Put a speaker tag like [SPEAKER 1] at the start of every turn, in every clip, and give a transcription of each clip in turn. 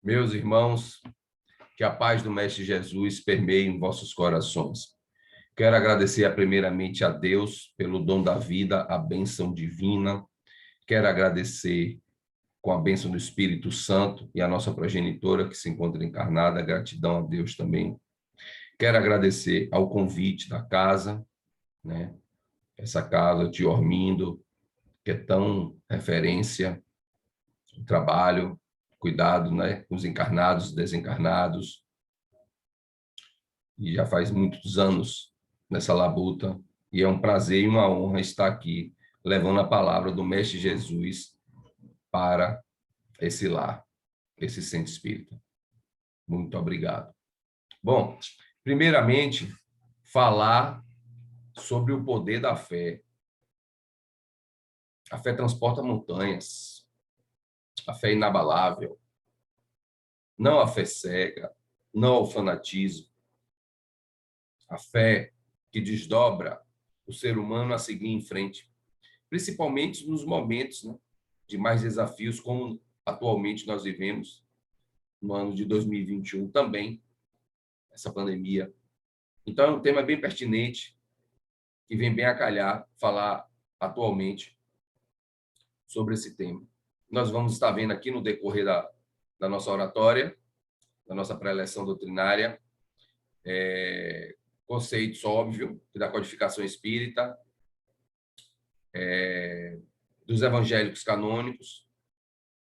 [SPEAKER 1] Meus irmãos, que a paz do Mestre Jesus permeie em vossos corações. Quero agradecer primeiramente a Deus pelo dom da vida, a bênção divina. Quero agradecer com a bênção do Espírito Santo e a nossa progenitora que se encontra encarnada. Gratidão a Deus também. Quero agradecer ao convite da casa, né? Essa casa de Ormindo, que é tão referência, trabalho, cuidado, né? Com os encarnados, desencarnados. E já faz muitos anos nessa labuta, e é um prazer e uma honra estar aqui, levando a palavra do Mestre Jesus para esse lar, esse centro espírita. Muito obrigado. Bom, primeiramente, falar sobre o poder da fé. A fé transporta montanhas, a fé é inabalável, não a fé cega, não ao fanatismo, a fé que desdobra o ser humano a seguir em frente, principalmente nos momentos, né, de mais desafios, como atualmente nós vivemos, no ano de 2021 também, essa pandemia. Então, é um tema bem pertinente, que vem bem a calhar falar atualmente sobre esse tema. Nós vamos estar vendo aqui no decorrer da nossa oratória, da nossa preleção doutrinária, conceitos óbvios da codificação espírita, dos evangélicos canônicos,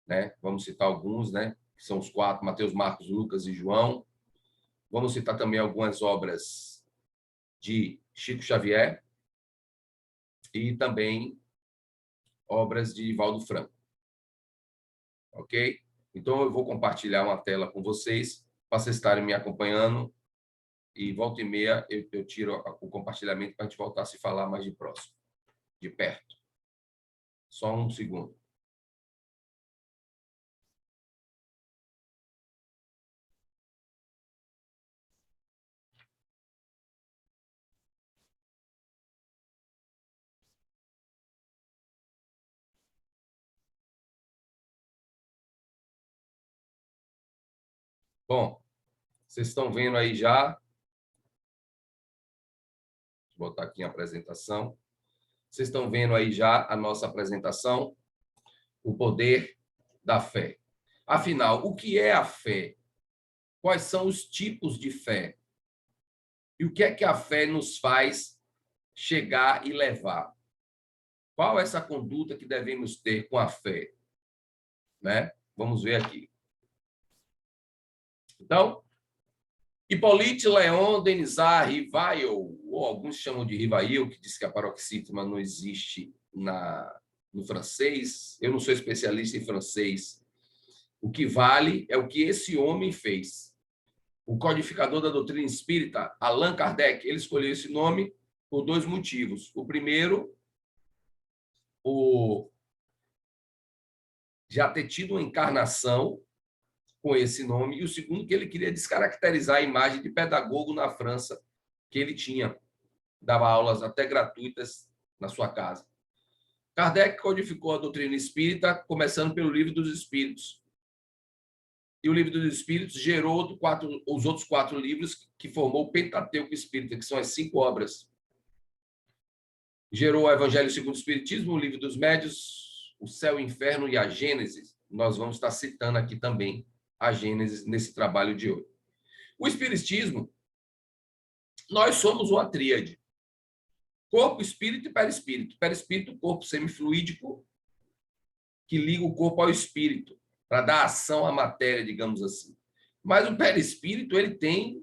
[SPEAKER 1] né? Vamos citar alguns, né? Que são os 4, Mateus, Marcos, Lucas e João. Vamos citar também algumas obras de Chico Xavier e também obras de Valdo Franco. Ok? Então, eu vou compartilhar uma tela com vocês, para vocês estarem me acompanhando, e volta e meia eu tiro o compartilhamento para a gente voltar a se falar mais de próximo, de perto. Só um segundo. Bom, vocês estão vendo aí já. Vou botar aqui a apresentação. Vocês estão vendo aí já a nossa apresentação, o poder da fé. Afinal, o que é a fé? Quais são os tipos de fé? E o que é que a fé nos faz chegar e levar? Qual é essa conduta que devemos ter com a fé? Né? Vamos ver aqui. Então, Hippolyte Léon Denisard Rivail, ou alguns chamam de Rivail, que diz que a paroxítona não existe no francês. Eu não sou especialista em francês. O que vale é o que esse homem fez. O codificador da doutrina espírita, Allan Kardec, ele escolheu esse nome por 2 motivos. O primeiro, já ter tido uma encarnação com esse nome, e o segundo, que ele queria descaracterizar a imagem de pedagogo na França que ele tinha. Dava aulas até gratuitas na sua casa. Kardec codificou a doutrina espírita, começando pelo Livro dos Espíritos. E o Livro dos Espíritos gerou os outros 4 livros que formou o Pentateuco Espírita, que são as 5 obras. Gerou o Evangelho segundo o Espiritismo, o Livro dos Médios, o Céu e o Inferno e a Gênese. Nós vamos estar citando aqui também a Gênese nesse trabalho de hoje. O Espiritismo, nós somos uma tríade. Corpo, espírito e perispírito. Perispírito, corpo semifluídico, que liga o corpo ao espírito, para dar ação à matéria, digamos assim. Mas o perispírito, ele tem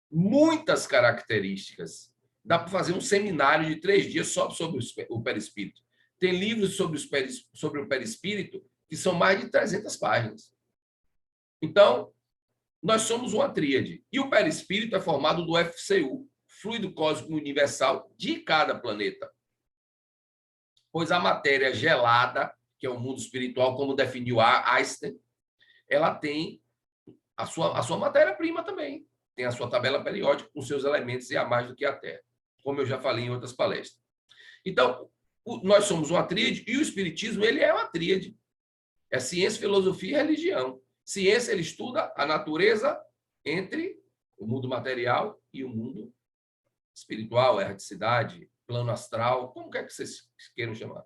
[SPEAKER 1] muitas características. Dá para fazer um seminário de 3 dias só sobre o perispírito. Tem livros sobre o perispírito que são mais de 300 páginas. Então, nós somos uma tríade. E o perispírito é formado do FCU, fluido cósmico universal de cada planeta. Pois a matéria gelada, que é o mundo espiritual, como definiu Einstein, ela tem a sua matéria-prima também. Tem a sua tabela periódica com seus elementos e a mais do que a Terra, como eu já falei em outras palestras. Então, nós somos uma tríade e o espiritismo, ele é uma tríade. É ciência, filosofia e religião. Ciência, ele estuda a natureza entre o mundo material e o mundo espiritual, erraticidade, plano astral, como quer que vocês queiram chamar.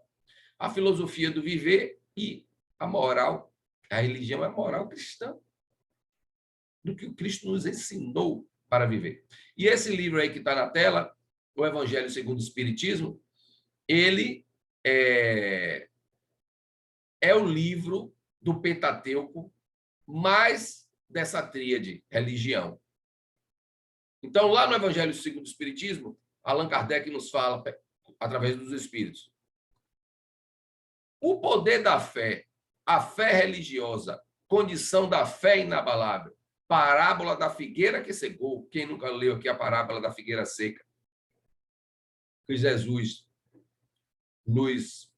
[SPEAKER 1] A filosofia do viver e a moral. A religião é a moral cristã, do que o Cristo nos ensinou para viver. E esse livro aí que está na tela, o Evangelho segundo o Espiritismo, ele é o livro do Pentateuco mais dessa tríade, religião. Então, lá no Evangelho segundo o Espiritismo, Allan Kardec nos fala, através dos Espíritos, o poder da fé, a fé religiosa, condição da fé inabalável, parábola da figueira que secou. Quem nunca leu aqui a parábola da figueira seca? Que Jesus nos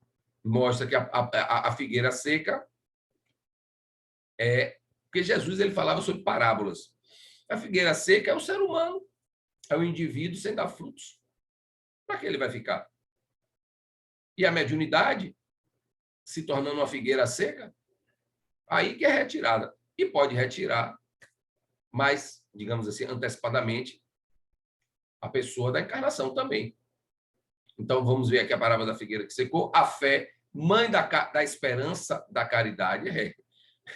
[SPEAKER 1] mostra que a figueira seca é... Porque Jesus ele falava sobre parábolas. A figueira seca é o ser humano, é o indivíduo sem dar frutos. Para que ele vai ficar? E a mediunidade, se tornando uma figueira seca, aí que é retirada. E pode retirar, mas, digamos assim, antecipadamente, a pessoa da encarnação também. Então, vamos ver aqui a parábola da figueira que secou. A fé, mãe da esperança, da caridade.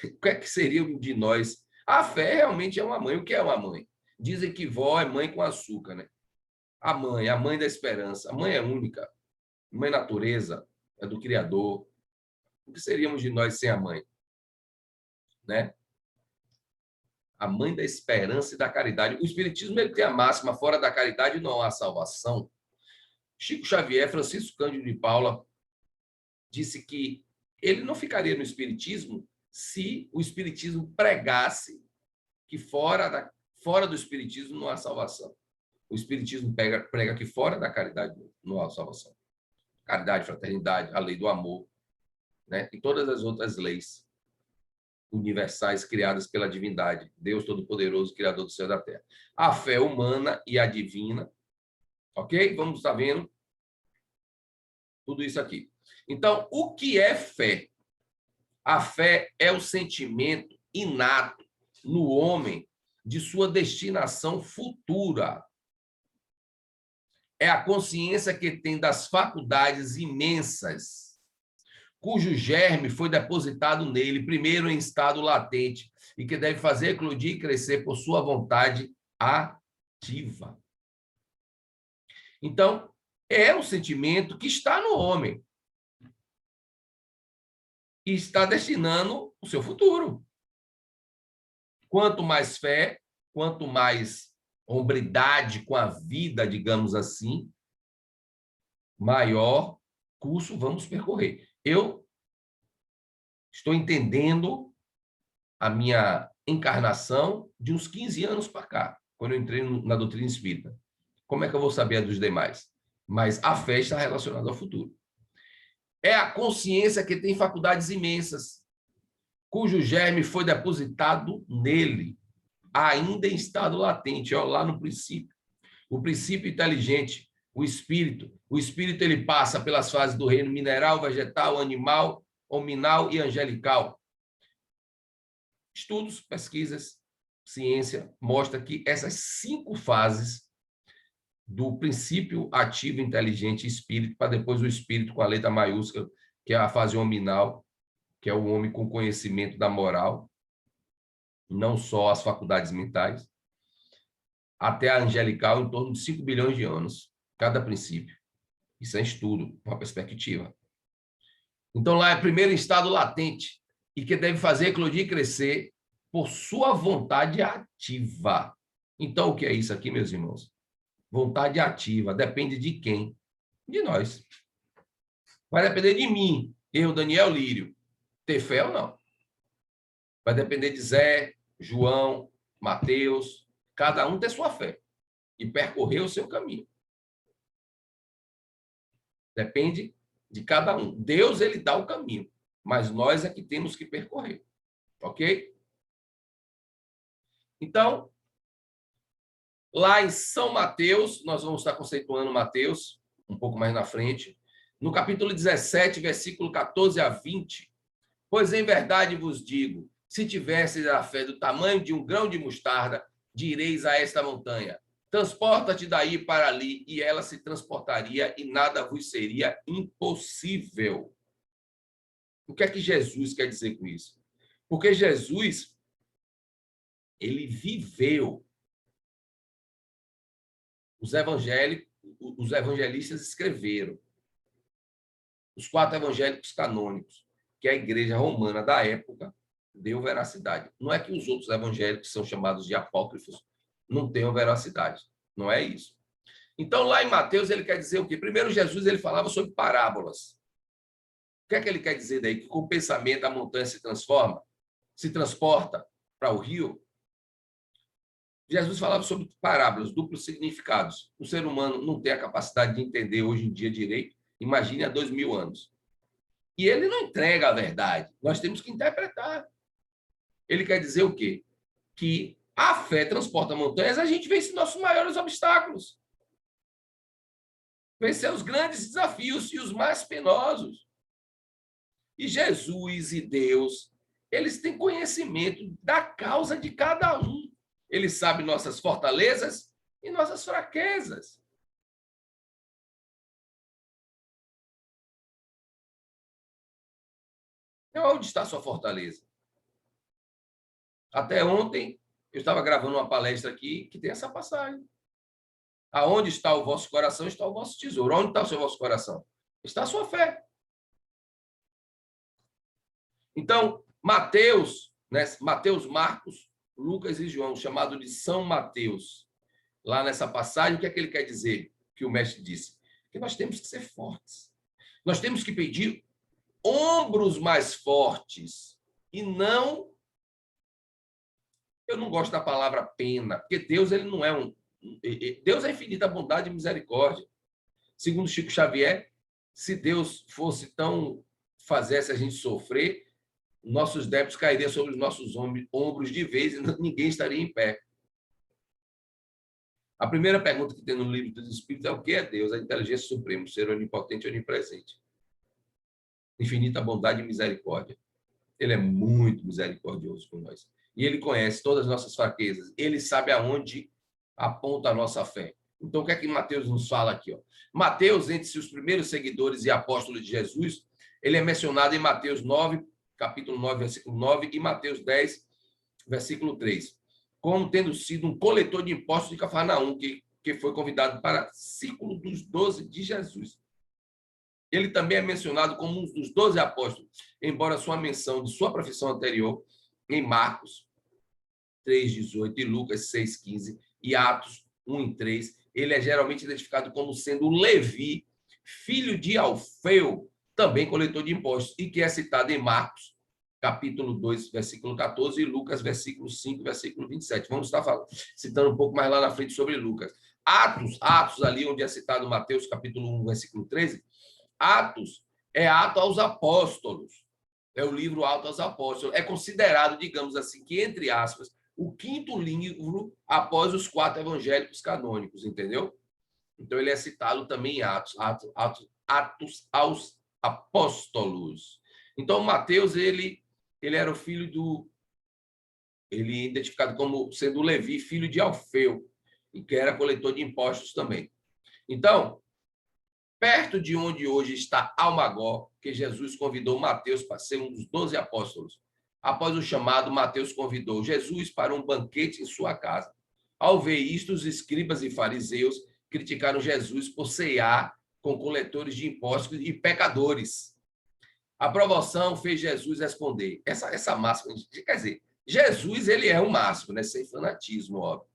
[SPEAKER 1] O que é que seria de nós? A fé realmente é uma mãe. O que é uma mãe? Dizem que vó é mãe com açúcar, né? A mãe da esperança. A mãe é única. Mãe natureza, é do Criador. O que seríamos de nós sem a mãe? Né? A mãe da esperança e da caridade. O Espiritismo ele tem a máxima, fora da caridade não há salvação. Chico Xavier, Francisco Cândido de Paula, disse que ele não ficaria no Espiritismo se o Espiritismo pregasse que fora do Espiritismo não há salvação. O Espiritismo prega que fora da caridade não há salvação. Caridade, fraternidade, a lei do amor, né? E todas as outras leis universais criadas pela divindade, Deus Todo-Poderoso, Criador do céu e da terra. A fé humana e a divina, ok? Vamos estar vendo tudo isso aqui. Então, o que é fé? A fé é o sentimento inato no homem de sua destinação futura. É a consciência que tem das faculdades imensas, cujo germe foi depositado nele, primeiro em estado latente, e que deve fazer eclodir e crescer por sua vontade ativa. Então, é um sentimento que está no homem e está destinando o seu futuro. Quanto mais fé, quanto mais hombridade com a vida, digamos assim, maior curso vamos percorrer. Eu estou entendendo a minha encarnação de uns 15 anos para cá, quando eu entrei na doutrina espírita. Como é que eu vou saber a dos demais? Mas a fé está relacionada ao futuro. É a consciência que tem faculdades imensas, cujo germe foi depositado nele, ainda em estado latente, ó, lá no princípio. O princípio inteligente, o espírito ele passa pelas fases do reino mineral, vegetal, animal, hominal e angelical. Estudos, pesquisas, ciência mostra que essas 5 fases do princípio ativo, inteligente, espírito, para depois o espírito com a letra maiúscula, que é a fase hominal, que é o homem com conhecimento da moral, não só as faculdades mentais, até a angelical, em torno de 5 bilhões de anos, cada princípio. Isso é estudo, uma perspectiva. Então, lá é primeiro em estado latente, e que deve fazer eclodir e crescer por sua vontade ativa. Então, o que é isso aqui, meus irmãos? Vontade ativa. Depende de quem? De nós. Vai depender de mim, eu, Daniel Lírio, ter fé ou não. Vai depender de Zé, João, Mateus, cada um ter sua fé e percorrer o seu caminho. Depende de cada um. Deus, ele dá o caminho, mas nós é que temos que percorrer. Ok? Então, lá em São Mateus, nós vamos estar conceituando Mateus, um pouco mais na frente, no capítulo 17, versículo 14 a 20. Pois em verdade vos digo, Se tivesses a fé do tamanho de um grão de mostarda, direis a esta montanha: transporta-te daí para ali, e ela se transportaria, e nada vos seria impossível. O que é que Jesus quer dizer com isso? Porque Jesus, ele viveu. Os evangelistas escreveram. Os 4 evangélicos canônicos, que a igreja romana da época deu veracidade. Não é que os outros evangélicos, que são chamados de apócrifos, não tenham veracidade. Não é isso. Então, lá em Mateus, ele quer dizer o quê? Primeiro, Jesus ele falava sobre parábolas. O que é que ele quer dizer daí? Que com o pensamento a montanha se transforma, se transporta para o rio. Jesus falava sobre parábolas, duplos significados. O ser humano não tem a capacidade de entender hoje em dia direito. Imagine há 2000 anos. E ele não entrega a verdade. Nós temos que interpretar. Ele quer dizer o quê? Que a fé transporta montanhas, a gente vence nossos maiores obstáculos. Vencer os grandes desafios e os mais penosos. E Jesus e Deus, eles têm conhecimento da causa de cada um. Eles sabem nossas fortalezas e nossas fraquezas. Então, onde está a sua fortaleza? Até ontem, eu estava gravando uma palestra aqui que tem essa passagem. Aonde está o vosso coração, está o vosso tesouro. Onde está o seu vosso coração? Está a sua fé. Então, Mateus, né? Mateus, Marcos, Lucas e João, chamado de São Mateus. Lá nessa passagem, o que é que ele quer dizer? Que o mestre disse? Que nós temos que ser fortes. Nós temos que pedir ombros mais fortes e não... Eu não gosto da palavra pena, porque Deus ele não é um... Deus é infinita bondade e misericórdia. Segundo Chico Xavier, se Deus fosse tão... fizesse a gente sofrer, nossos débitos cairiam sobre os nossos ombros de vez e ninguém estaria em pé. A primeira pergunta que tem no livro dos Espíritos é o que é Deus? A inteligência suprema, o ser onipotente e onipresente. Infinita bondade e misericórdia. Ele é muito misericordioso com nós. E ele conhece todas as nossas fraquezas. Ele sabe aonde aponta a nossa fé. Então, o que é que Mateus nos fala aqui? Ó? Mateus, entre os primeiros seguidores e apóstolos de Jesus, ele é mencionado em Mateus 9, capítulo 9, versículo 9, e Mateus 10, versículo 3, como tendo sido um coletor de impostos de Cafarnaum, que foi convidado para o círculo dos 12 de Jesus. Ele também é mencionado como um dos 12 apóstolos, embora sua menção de sua profissão anterior, em Marcos 3,18 e Lucas 6,15 e Atos 1:3, ele é geralmente identificado como sendo Levi, filho de Alfeu, também coletor de impostos, e que é citado em Marcos, capítulo 2, versículo 14, e Lucas, versículo 5, versículo 27. Vamos estar citando um pouco mais lá na frente sobre Lucas. Atos ali onde é citado Mateus, capítulo 1, versículo 13, Atos é Ato aos Apóstolos. É o livro Ato aos Apóstolos. É considerado, digamos assim, que, entre aspas, o quinto livro após os 4 evangélicos canônicos, entendeu? Então, ele é citado também em Atos aos Apóstolos. Então, Mateus, ele era o filho do... Ele é identificado como sendo Levi, filho de Alfeu, e que era coletor de impostos também. Então, perto de onde hoje está Almagó, que Jesus convidou Mateus para ser um dos 12 apóstolos. Após o chamado, Mateus convidou Jesus para um banquete em sua casa. Ao ver isto, os escribas e fariseus criticaram Jesus por cear com coletores de impostos e pecadores. A provocação fez Jesus responder. Essa máxima, quer dizer, Jesus ele é um máximo, né? Sem fanatismo, óbvio.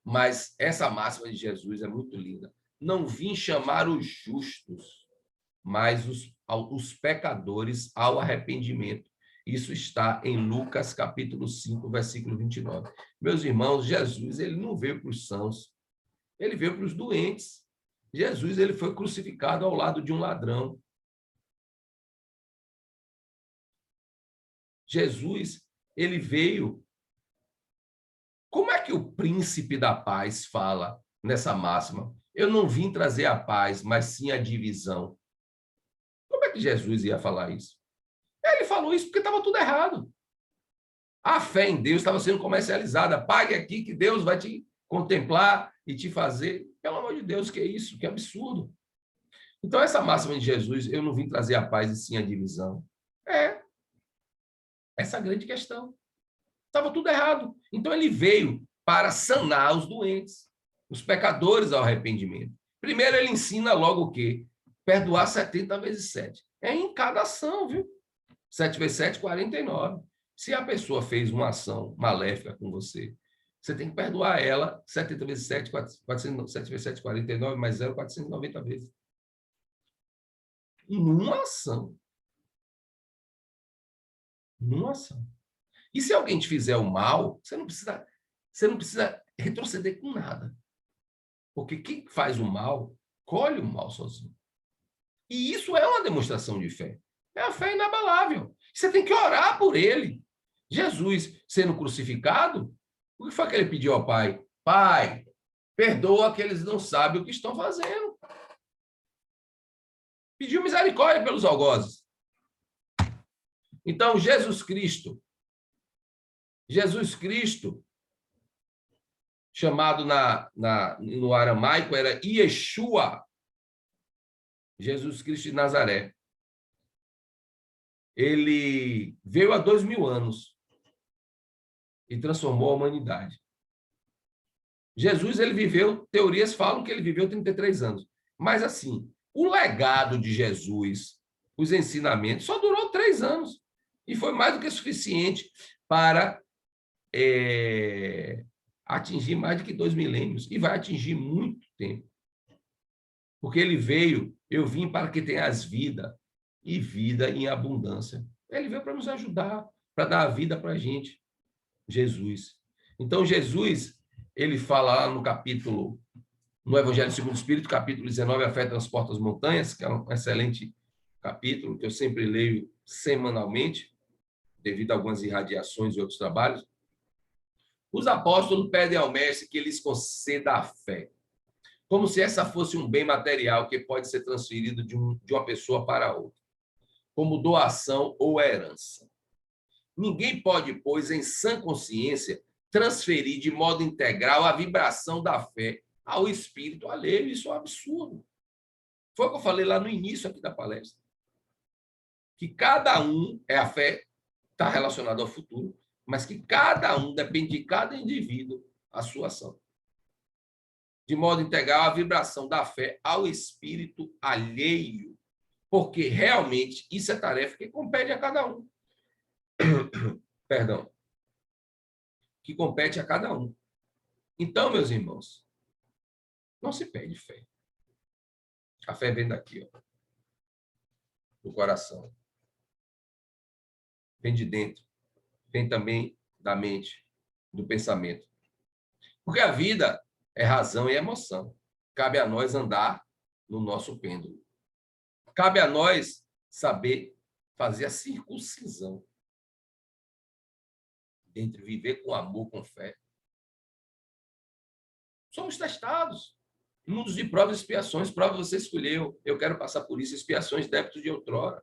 [SPEAKER 1] Mas essa máxima de Jesus é muito linda. Não vim chamar os justos, mas os pecadores ao arrependimento. Isso está em Lucas, capítulo 5, versículo 29. Meus irmãos, Jesus ele não veio para os sãos, ele veio para os doentes. Jesus ele foi crucificado ao lado de um ladrão. Jesus ele veio... Como é que o príncipe da paz fala nessa máxima? Eu não vim trazer a paz, mas sim a divisão. Como é que Jesus ia falar isso? Ele falou isso porque estava tudo errado. A fé em Deus estava sendo comercializada. Pague aqui que Deus vai te contemplar e te fazer. Pelo amor de Deus, que é isso? Que absurdo. Então, essa máxima de Jesus, eu não vim trazer a paz e sim a divisão. Essa é a grande questão. Estava tudo errado. Então, ele veio para sanar os doentes, os pecadores ao arrependimento. Primeiro, ele ensina logo o quê? Perdoar 70 vezes 7. É em cada ação, viu? 7 vezes 7, 49. Se a pessoa fez uma ação maléfica com você, você tem que perdoar ela 70 vezes 7, 7 vezes 7, 49, mais 0, 490 vezes. Numa ação. Numa ação. E se alguém te fizer o mal, você não precisa retroceder com nada. Porque quem faz o mal, colhe o mal sozinho. E isso é uma demonstração de fé. É a fé inabalável. Você tem que orar por ele. Jesus, sendo crucificado, o que foi que ele pediu ao Pai? Pai, perdoa que eles não sabem o que estão fazendo. Pediu misericórdia pelos algozes. Então, Jesus Cristo, chamado no aramaico, era Yeshua, Jesus Cristo de Nazaré. Ele veio há 2000 anos e transformou a humanidade. Jesus, ele viveu, teorias falam que ele viveu 33 anos. Mas, assim, o legado de Jesus, os ensinamentos, só durou 3 anos. E foi mais do que suficiente para atingir mais do que 2 milênios. E vai atingir muito tempo. Porque ele veio, eu vim para que tenhas vida, e vida em abundância. Ele veio para nos ajudar, para dar a vida para a gente. Jesus. Então, Jesus, ele fala lá no Evangelho segundo o Espírito, capítulo 19, a fé transporta as montanhas, que é um excelente capítulo, que eu sempre leio semanalmente, devido a algumas irradiações e outros trabalhos. Os apóstolos pedem ao mestre que lhes conceda a fé, como se essa fosse um bem material que pode ser transferido de uma pessoa para outra, como doação ou herança. Ninguém pode, pois, em sã consciência, transferir de modo integral a vibração da fé ao espírito alheio. Isso é um absurdo. Foi o que eu falei lá no início aqui da palestra. Que cada um, a fé está relacionada ao futuro, mas que cada um depende de cada indivíduo a sua ação. De modo integral a vibração da fé ao espírito alheio, porque realmente isso é tarefa que compete a cada um. Perdão. Que compete a cada um. Então, meus irmãos, não se perde fé. A fé vem daqui, ó, do coração. Vem de dentro. Vem também da mente, do pensamento. Porque a vida é razão e emoção. Cabe a nós andar no nosso pêndulo. Cabe a nós saber fazer a circuncisão entre viver com amor, com fé. Somos testados. Mundos de provas e expiações. Prova você escolheu. Eu quero passar por isso. Expiações, débitos de outrora.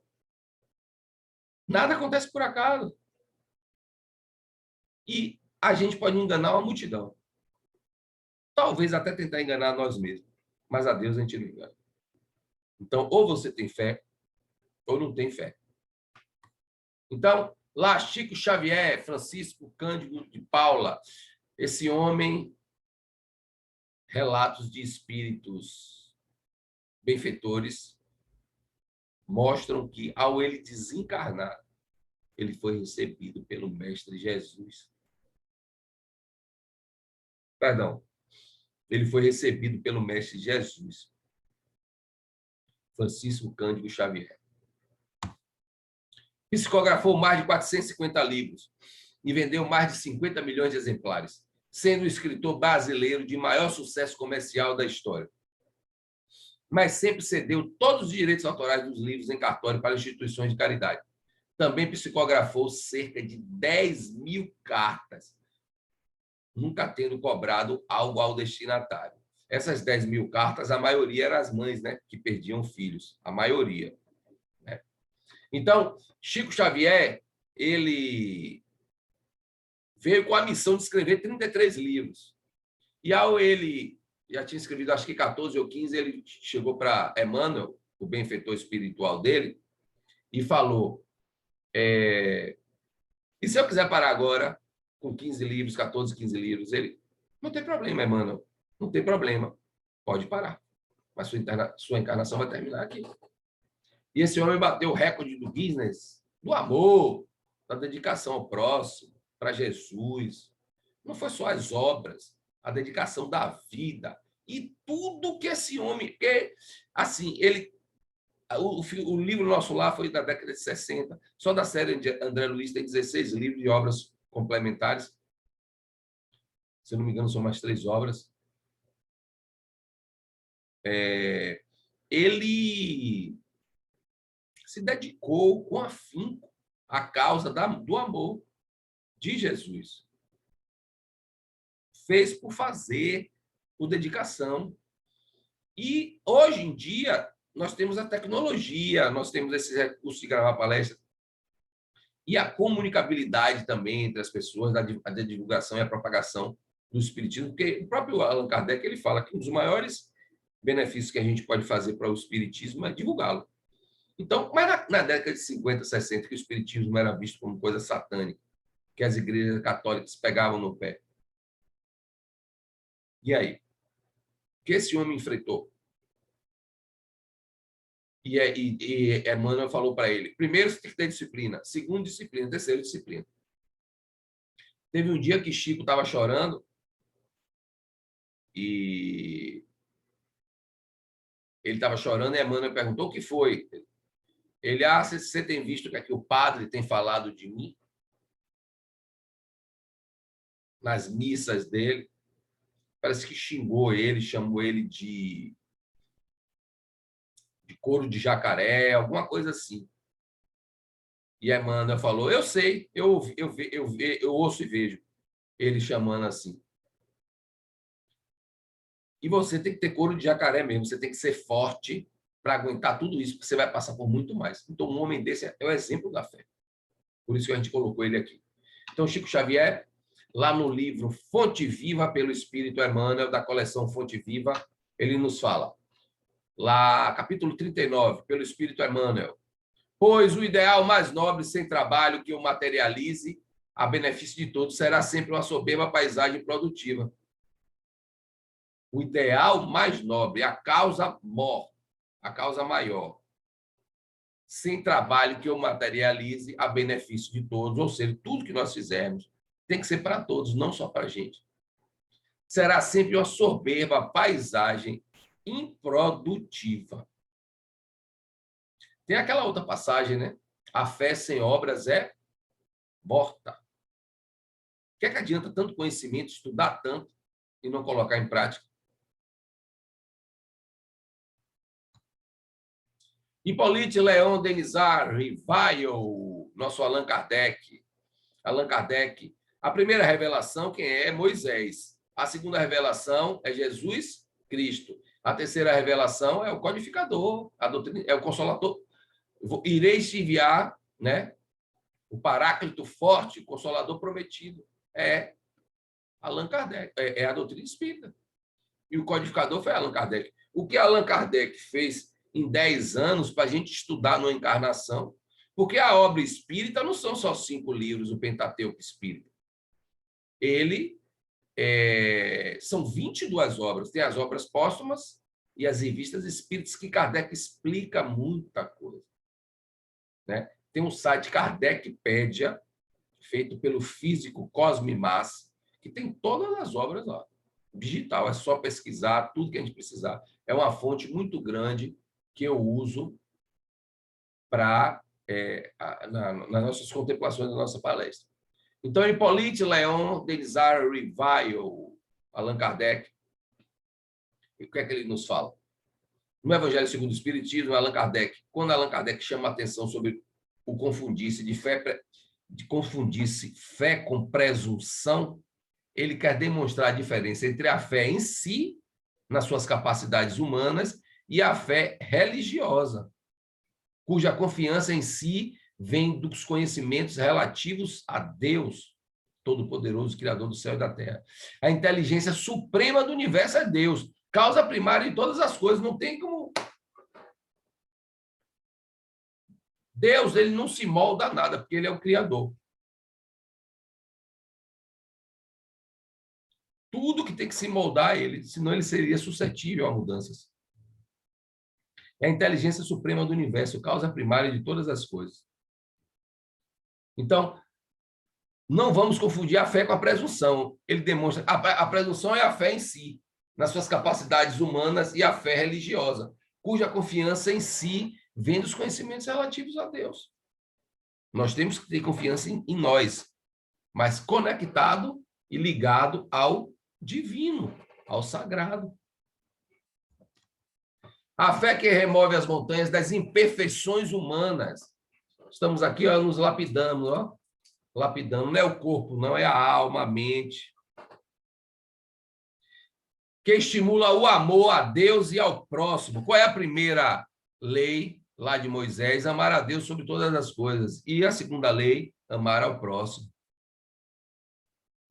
[SPEAKER 1] Nada acontece por acaso. E a gente pode enganar uma multidão. Talvez até tentar enganar nós mesmos. Mas a Deus a gente não engana. Então, ou você tem fé, ou não tem fé. Então, lá, Chico Xavier, Francisco Cândido de Paula, esse homem, relatos de espíritos benfeitores, mostram que, ao ele desencarnar, ele foi recebido pelo Mestre Jesus. Perdão, ele foi recebido pelo Mestre Jesus, Francisco Cândido Xavier. Psicografou mais de 450 livros e vendeu mais de 50 milhões de exemplares, sendo o escritor brasileiro de maior sucesso comercial da história. Mas sempre cedeu todos os direitos autorais dos livros em cartório para instituições de caridade. Também psicografou cerca de 10 mil cartas, nunca tendo cobrado algo ao destinatário. Essas 10 mil cartas, a maioria eram as mães, né, que perdiam filhos, a maioria. Né? Então, Chico Xavier, ele veio com a missão de escrever 33 livros. E ao ele já tinha escrevido, acho que 14 ou 15, ele chegou para Emmanuel, o benfeitor espiritual dele, e falou: e se eu quiser parar agora com 15 livros, 14, 15 livros? Ele: não tem problema, Emmanuel, não tem problema, pode parar, mas sua encarnação vai terminar aqui. E esse homem bateu o recorde do Guinness, do amor, da dedicação ao próximo, para Jesus. Não foi só as obras, a dedicação da vida e tudo que esse homem... Porque, assim, o livro Nosso Lar foi da década de 60. Só da série de André Luiz tem 16 livros de obras complementares. Se eu não me engano, são mais 3 obras. Ele se dedicou com afinco à causa do amor de Jesus. Fez por fazer, por dedicação. E, hoje em dia, nós temos a tecnologia, nós temos esse recurso de gravar palestra e a comunicabilidade também entre as pessoas, a divulgação e a propagação do espiritismo, porque o próprio Allan Kardec ele fala que um dos maiores benefícios que a gente pode fazer para o espiritismo é divulgá-lo. Então, mas na década de 50, 60, que o espiritismo era visto como coisa satânica, que as igrejas católicas pegavam no pé. E aí? O que esse homem enfrentou? E Emmanuel falou para ele: primeiro, você tem que ter disciplina. Segundo, disciplina. Terceiro, disciplina. Teve um dia que Chico estava chorando e ele estava chorando e Emmanuel perguntou: o que foi? Ele: você tem visto o que o padre tem falado de mim? Nas missas dele. Parece que xingou ele, chamou ele de couro de jacaré, alguma coisa assim. E a Emmanuel falou: eu sei, eu ouço e vejo ele chamando assim. E você tem que ter couro de jacaré mesmo, você tem que ser forte para aguentar tudo isso, porque você vai passar por muito mais. Então, um homem desse é o exemplo da fé. Por isso que a gente colocou ele aqui. Então, Chico Xavier, lá no livro Fonte Viva pelo Espírito Emmanuel, da coleção Fonte Viva, ele nos fala, lá, capítulo 39, pelo Espírito Emmanuel: pois o ideal mais nobre sem trabalho que o materialize a benefício de todos será sempre uma soberba paisagem produtiva. O ideal mais nobre, a causa maior, sem trabalho que o materialize a benefício de todos, ou seja, tudo que nós fizermos tem que ser para todos, não só para a gente. Será sempre uma soberba paisagem improdutiva. Tem aquela outra passagem, né? A fé sem obras é morta. O que é que adianta tanto conhecimento, estudar tanto e não colocar em prática? Hippolyte Léon Denisard Rivail, nosso Allan Kardec. Allan Kardec, a primeira revelação, quem é? Moisés. A segunda revelação é Jesus Cristo. A terceira revelação é o codificador, a doutrina, é o consolador. Ireis te enviar, né? O Paráclito forte, o Consolador prometido. É Allan Kardec, é a doutrina espírita. E o codificador foi Allan Kardec. O que Allan Kardec fez em 10 anos para a gente estudar numa encarnação? Porque a obra espírita não são só 5 livros, o Pentateuco Espírita. São 22 obras. Tem as obras póstumas e as revistas espíritas que Kardec explica muita coisa. Né? Tem um site Kardecpédia, feito pelo físico Cosme Mas, que tem todas as obras lá. Digital, é só pesquisar tudo que a gente precisar. É uma fonte muito grande que eu uso para nas nossas contemplações, na nossa palestra. Então, Hippolyte Léon Denisard Rivail, Allan Kardec, o que é que ele nos fala? No Evangelho segundo o Espiritismo, Allan Kardec, quando Allan Kardec chama a atenção sobre o confundir-se fé com presunção, ele quer demonstrar a diferença entre a fé em si, nas suas capacidades humanas, e a fé religiosa, cuja confiança em si vem dos conhecimentos relativos a Deus. Todo-Poderoso, Criador do céu e da terra. A inteligência suprema do universo é Deus, causa primária de todas as coisas. Não tem como... Deus, ele não se molda a nada, porque ele é o Criador. Tudo que tem que se moldar a ele, senão ele seria suscetível a mudanças. É a inteligência suprema do universo, causa primária de todas as coisas. Então, não vamos confundir a fé com a presunção. Ele demonstra... A presunção é a fé em si, nas suas capacidades humanas, e a fé religiosa, cuja confiança em si vem dos conhecimentos relativos a Deus. Nós temos que ter confiança em nós, mas conectado e ligado ao divino, ao sagrado. A fé que remove as montanhas das imperfeições humanas. Estamos aqui, ó, nos lapidando, ó. Lapidando, não é o corpo, não é a alma, a mente. Que estimula o amor a Deus e ao próximo. Qual é a primeira lei lá de Moisés? Amar a Deus sobre todas as coisas. E a segunda lei, amar ao próximo.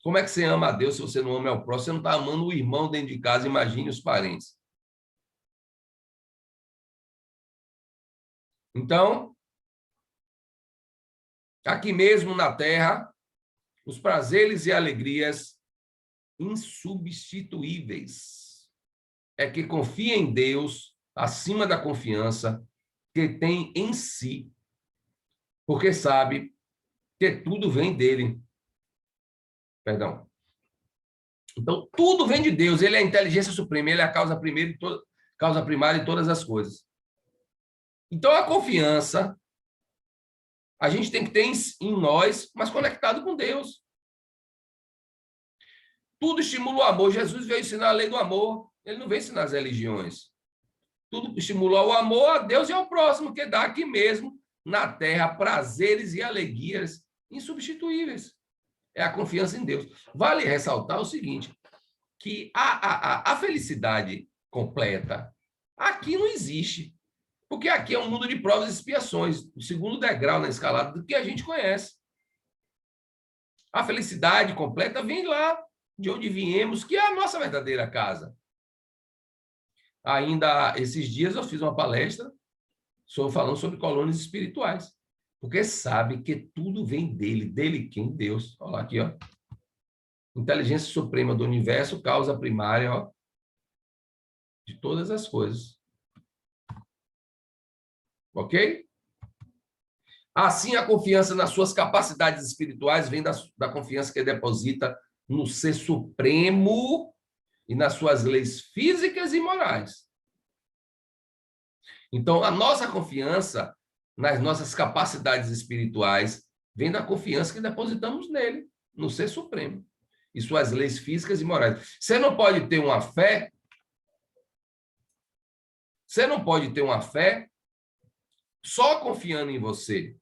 [SPEAKER 1] Como é que você ama a Deus se você não ama ao próximo? Você não está amando o irmão dentro de casa, imagine os parentes. Então, aqui mesmo na terra, os prazeres e alegrias insubstituíveis é que confia em Deus acima da confiança que tem em si, porque sabe que tudo vem dele. Perdão. Então, tudo vem de Deus. Ele é a inteligência suprema, ele é a causa primária de todas as coisas. Então, a confiança a gente tem que ter em nós, mas conectado com Deus. Tudo estimula o amor. Jesus veio ensinar a lei do amor. Ele não veio ensinar as religiões. Tudo estimula o amor a Deus e ao próximo, que dá aqui mesmo, na terra, prazeres e alegrias insubstituíveis. É a confiança em Deus. Vale ressaltar o seguinte, que a felicidade completa aqui não existe. Porque aqui é um mundo de provas e expiações, o segundo degrau na escalada do que a gente conhece. A felicidade completa vem lá de onde viemos, que é a nossa verdadeira casa. Ainda esses dias eu fiz uma palestra falando sobre colônias espirituais, porque sabe que tudo vem dele. Dele quem? Deus. Olha lá aqui, ó. Inteligência suprema do universo, causa primária, ó, de todas as coisas. Ok? Assim, a confiança nas suas capacidades espirituais vem da confiança que deposita no Ser Supremo e nas suas leis físicas e morais. Então, a nossa confiança nas nossas capacidades espirituais vem da confiança que depositamos nele, no Ser Supremo, e suas leis físicas e morais. Você não pode ter uma fé só confiando em você,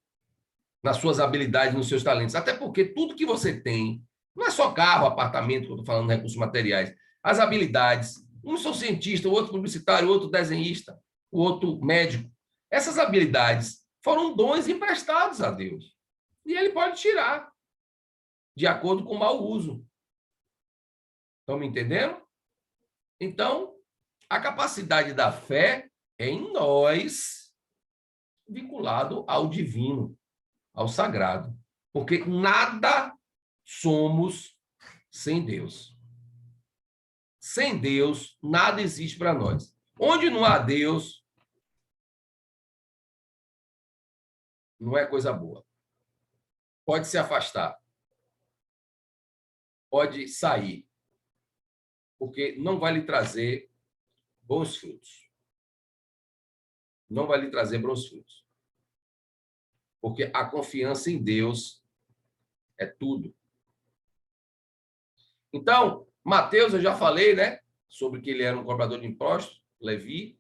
[SPEAKER 1] nas suas habilidades, nos seus talentos. Até porque tudo que você tem, não é só carro, apartamento, que eu estou falando, recursos materiais. As habilidades, uns são cientistas, o outro publicitário, o outro desenhista, o outro médico. Essas habilidades foram dons emprestados a Deus. E ele pode tirar, de acordo com o mau uso. Estão me entendendo? Então, a capacidade da fé é em nós, vinculado ao divino, ao sagrado. Porque nada somos sem Deus. Sem Deus, nada existe para nós. Onde não há Deus, não é coisa boa. Pode se afastar. Pode sair. Porque não vai lhe trazer bons frutos. Não vai lhe trazer bons frutos. Porque a confiança em Deus é tudo. Então, Mateus, eu já falei, né? Sobre que ele era um cobrador de impostos, Levi.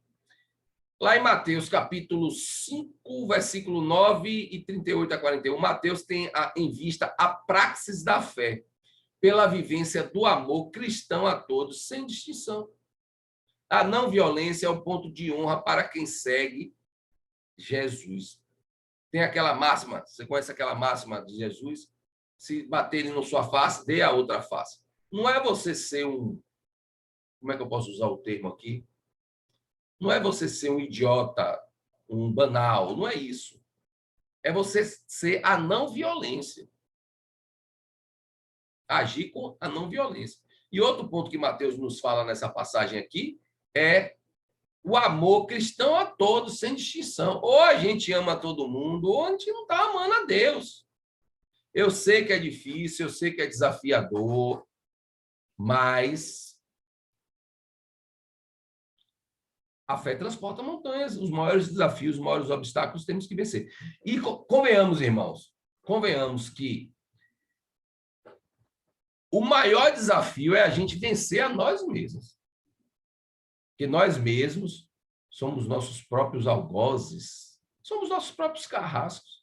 [SPEAKER 1] Lá em Mateus, capítulo 5, versículo 9 e 38 a 41, Mateus tem em vista a praxis da fé, pela vivência do amor cristão a todos, sem distinção. A não violência é o ponto de honra para quem segue Jesus. Tem aquela máxima, você conhece aquela máxima de Jesus? Se baterem na sua face, dê a outra face. Não é você ser um... Como é que eu posso usar o termo aqui? Não é você ser um idiota, um banal, não é isso. É você ser a não violência. Agir com a não violência. E outro ponto que Mateus nos fala nessa passagem aqui é o amor cristão a todos, sem distinção. Ou a gente ama todo mundo, ou a gente não está amando a Deus. Eu sei que é difícil, eu sei que é desafiador, mas a fé transporta montanhas. Os maiores desafios, os maiores obstáculos temos que vencer. E convenhamos, irmãos, convenhamos que o maior desafio é a gente vencer a nós mesmos. Porque nós mesmos somos nossos próprios algozes, somos nossos próprios carrascos.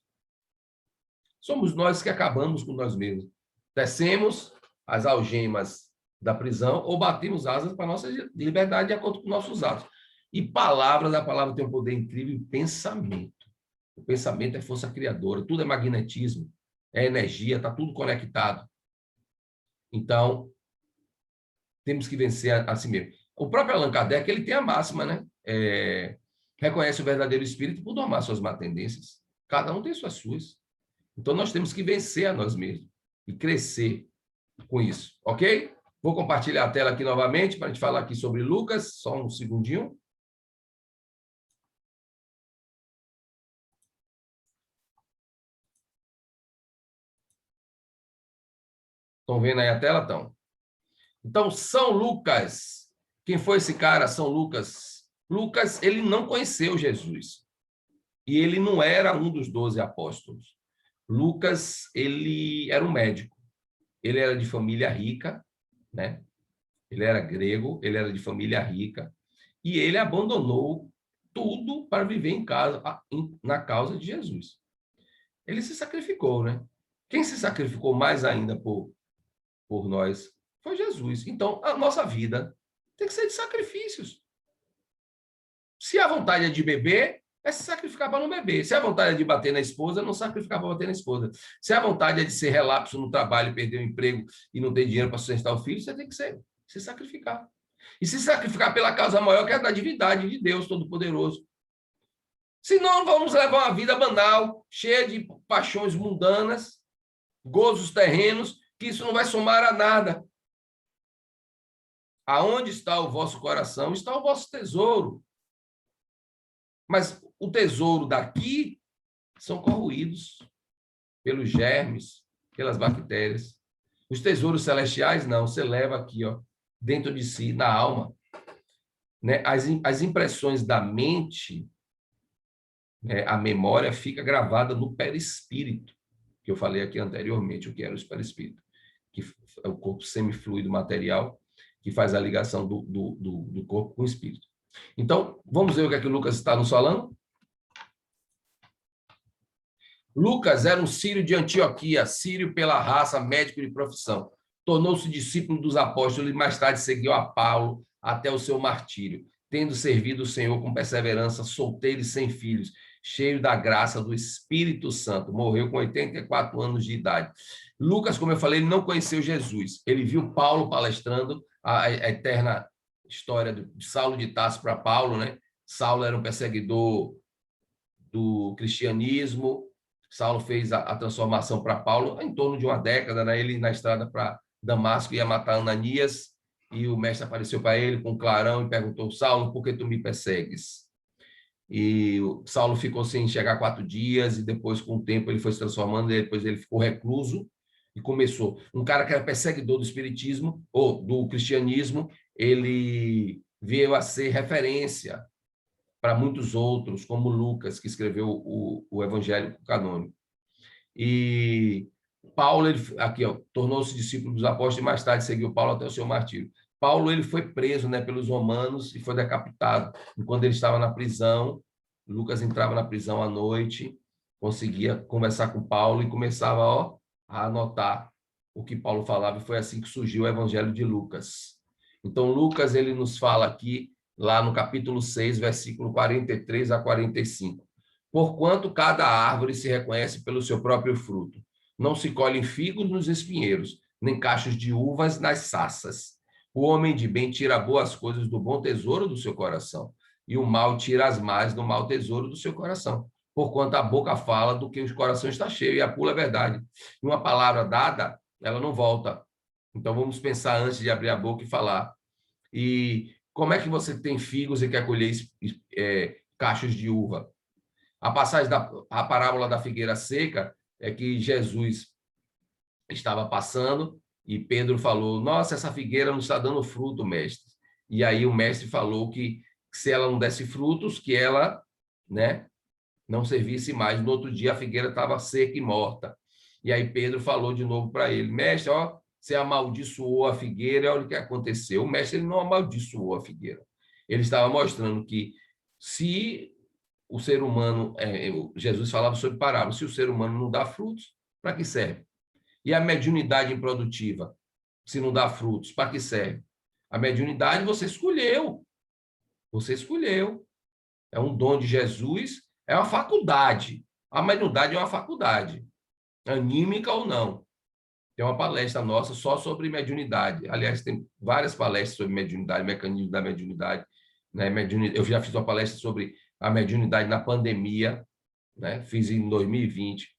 [SPEAKER 1] Somos nós que acabamos com nós mesmos. Descemos as algemas da prisão ou batimos asas para a nossa liberdade de acordo com nossos atos. E palavras, a palavra tem um poder incrível em pensamento. O pensamento é força criadora, tudo é magnetismo, é energia, está tudo conectado. Então, temos que vencer a si mesmo. O próprio Allan Kardec, ele tem a máxima, né? Reconhece o verdadeiro espírito por domar suas má tendências. Cada um tem suas. Então, nós temos que vencer a nós mesmos e crescer com isso, ok? Vou compartilhar a tela aqui novamente para a gente falar aqui sobre Lucas, só um segundinho. Estão vendo aí a tela? Então, São Lucas. Quem foi esse cara, São Lucas? Lucas, ele não conheceu Jesus. E ele não era um dos 12 apóstolos. Lucas, ele era um médico. Ele era de família rica, né? Ele era grego, ele era de família rica. E ele abandonou tudo para viver em casa, na causa de Jesus. Ele se sacrificou, né? Quem se sacrificou mais ainda por nós foi Jesus. Então, a nossa vida tem que ser de sacrifícios. Se a vontade é de beber, é se sacrificar para não beber. Se a vontade é de bater na esposa, não sacrificar para bater na esposa. Se a vontade é de ser relapso no trabalho, perder o emprego e não ter dinheiro para sustentar o filho, você tem que se sacrificar. E se sacrificar pela causa maior, que é a da divindade de Deus Todo-Poderoso. Senão, vamos levar uma vida banal, cheia de paixões mundanas, gozos terrenos, que isso não vai somar a nada. Aonde está o vosso coração, está o vosso tesouro. Mas o tesouro daqui são corroídos pelos germes, pelas bactérias. Os tesouros celestiais, não. Você leva aqui, ó, dentro de si, na alma. Né? As impressões da mente, né? A memória fica gravada no perispírito, que eu falei aqui anteriormente, o que era o perispírito, que é o corpo semifluido material, que faz a ligação do corpo com o espírito. Então, vamos ver o que é que o Lucas está nos falando? Lucas era um sírio de Antioquia, sírio pela raça, médico de profissão. Tornou-se discípulo dos apóstolos e mais tarde seguiu a Paulo até o seu martírio, tendo servido o Senhor com perseverança, solteiro e sem filhos, cheio da graça do Espírito Santo. Morreu com 84 anos de idade. Lucas, como eu falei, ele não conheceu Jesus. Ele viu Paulo palestrando a eterna história de Saulo de Tarso para Paulo, né? Saulo era um perseguidor do cristianismo. Saulo fez a transformação para Paulo em torno de uma década, né? Ele na estrada para Damasco ia matar Ananias e o mestre apareceu para ele com um clarão e perguntou: Saulo, por que tu me persegues? E o Saulo ficou sem enxergar 4 dias e depois, com o tempo, ele foi se transformando, e depois ele ficou recluso e começou. Um cara que era perseguidor do espiritismo ou do cristianismo, ele veio a ser referência para muitos outros, como Lucas, que escreveu o Evangelho Canônico. E Paulo, ele, aqui, tornou-se discípulo dos apóstolos e mais tarde seguiu Paulo até o seu martírio. Paulo, ele foi preso, né, pelos romanos e foi decapitado. E quando ele estava na prisão, Lucas entrava na prisão à noite, conseguia conversar com Paulo e começava a anotar o que Paulo falava, e foi assim que surgiu o Evangelho de Lucas. Então, Lucas, ele nos fala aqui, lá no capítulo 6, versículo 43 a 45. Porquanto cada árvore se reconhece pelo seu próprio fruto. Não se colhem figos nos espinheiros, nem cachos de uvas nas saças. O homem de bem tira boas coisas do bom tesouro do seu coração, e o mal tira as más do mau tesouro do seu coração. Porquanto a boca fala do que o coração está cheio, e a pula a verdade. E uma palavra dada, ela não volta. Então vamos pensar antes de abrir a boca e falar. E como é que você tem figos e quer colher cachos de uva? A passagem a parábola da figueira seca é que Jesus estava passando e Pedro falou: Nossa, essa figueira não está dando fruto, mestre. E aí o mestre falou que se ela não desse frutos, que ela, né, não servisse mais. No outro dia a figueira estava seca e morta. E aí Pedro falou de novo para ele: Mestre, ó, você amaldiçoou a figueira, olha o que aconteceu. O mestre ele não amaldiçoou a figueira. Ele estava mostrando que se o ser humano, Jesus falava sobre parábola, se o ser humano não dá frutos, para que serve? E a mediunidade improdutiva, se não dá frutos, para que serve? A mediunidade você escolheu. Você escolheu. É um dom de Jesus, é uma faculdade. A mediunidade é uma faculdade, anímica ou não. Tem uma palestra nossa só sobre mediunidade. Aliás, tem várias palestras sobre mediunidade, mecanismo da mediunidade. Né? Eu já fiz uma palestra sobre a mediunidade na pandemia, né? Fiz em 2020.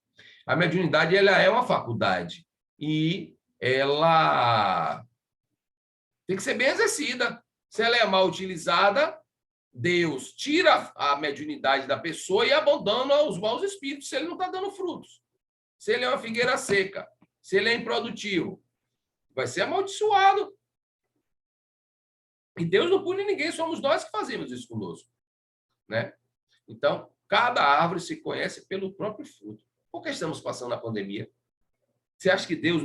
[SPEAKER 1] A mediunidade ela é uma faculdade e ela tem que ser bem exercida. Se ela é mal utilizada, Deus tira a mediunidade da pessoa e abandona os maus espíritos se ele não está dando frutos. Se ele é uma figueira seca, se ele é improdutivo, vai ser amaldiçoado. E Deus não pune ninguém, somos nós que fazemos isso conosco. Né? Então, cada árvore se conhece pelo próprio fruto. Por que estamos passando a pandemia? Você acha que Deus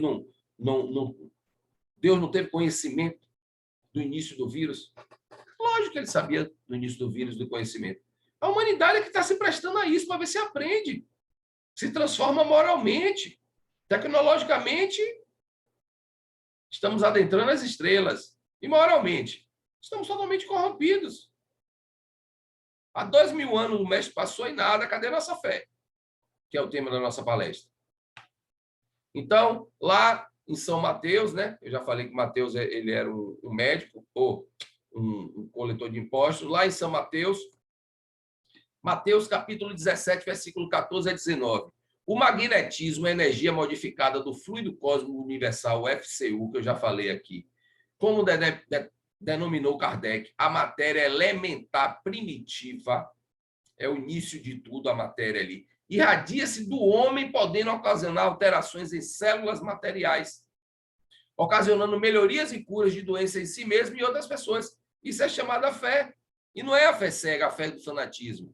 [SPEAKER 1] Deus não teve conhecimento do início do vírus? Lógico que ele sabia do início do vírus, do conhecimento. A humanidade é que está se prestando a isso para ver se aprende, se transforma moralmente, tecnologicamente. Estamos adentrando as estrelas e moralmente estamos totalmente corrompidos. Há 2000 anos o mestre passou e nada, cadê a nossa fé? Que é o tema da nossa palestra. Então, lá em São Mateus, né? Eu já falei que Mateus ele era um médico ou um coletor de impostos. Lá em São Mateus, Mateus capítulo 17, versículo 14 a 19. O magnetismo é energia modificada do fluido cósmico universal, o FCU, que eu já falei aqui. Como denominou Kardec, a matéria elementar primitiva, é o início de tudo, a matéria ali, irradia-se do homem, podendo ocasionar alterações em células materiais, ocasionando melhorias e curas de doenças em si mesmo e outras pessoas. Isso é chamada fé. E não é a fé cega, a fé do fanatismo.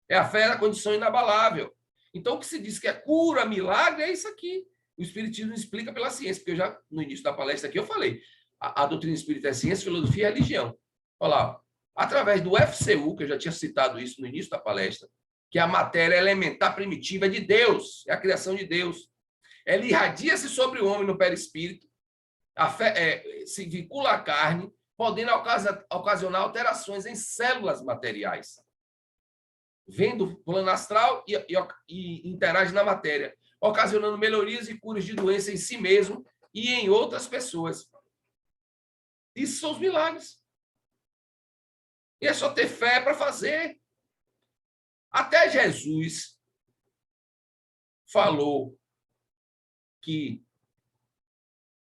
[SPEAKER 1] É a fé da condição inabalável. Então, o que se diz que é cura, milagre, é isso aqui. O Espiritismo explica pela ciência, porque eu já, no início da palestra aqui, eu falei, a doutrina espírita é ciência, filosofia e religião. Olha lá, através do FCU, que eu já tinha citado isso no início da palestra, que é a matéria elementar primitiva de Deus, é a criação de Deus. Ela irradia-se sobre o homem no perispírito, a fé, se vincula à carne, podendo ocasionar alterações em células materiais. Vem do plano astral e interage na matéria, ocasionando melhorias e curas de doença em si mesmo e em outras pessoas. Isso são os milagres. E é só ter fé para fazer. Até Jesus falou que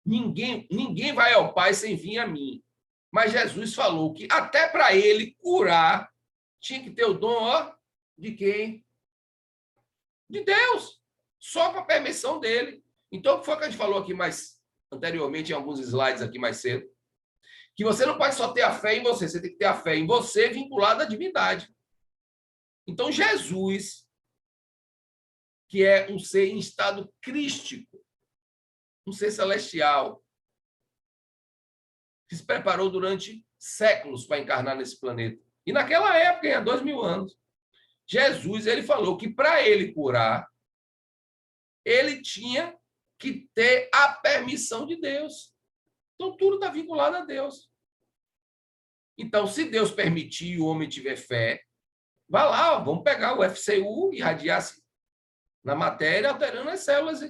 [SPEAKER 1] ninguém vai ao Pai sem vir a mim. Mas Jesus falou que até para ele curar, tinha que ter o dom, ó, de quem? De Deus. Só com a permissão dele. Então, o que foi que a gente falou aqui mais anteriormente, em alguns slides aqui mais cedo? Que você não pode só ter a fé em você, você tem que ter a fé em você vinculada à divindade. Então, Jesus, que é um ser em estado crístico, um ser celestial, que se preparou durante séculos para encarnar nesse planeta. E naquela época, há 2000 anos, Jesus ele falou que para ele curar, ele tinha que ter a permissão de Deus. Então, tudo está vinculado a Deus. Então, se Deus permitir e o homem tiver fé, vá lá, vamos pegar o FCU, irradiar-se na matéria, alterando as células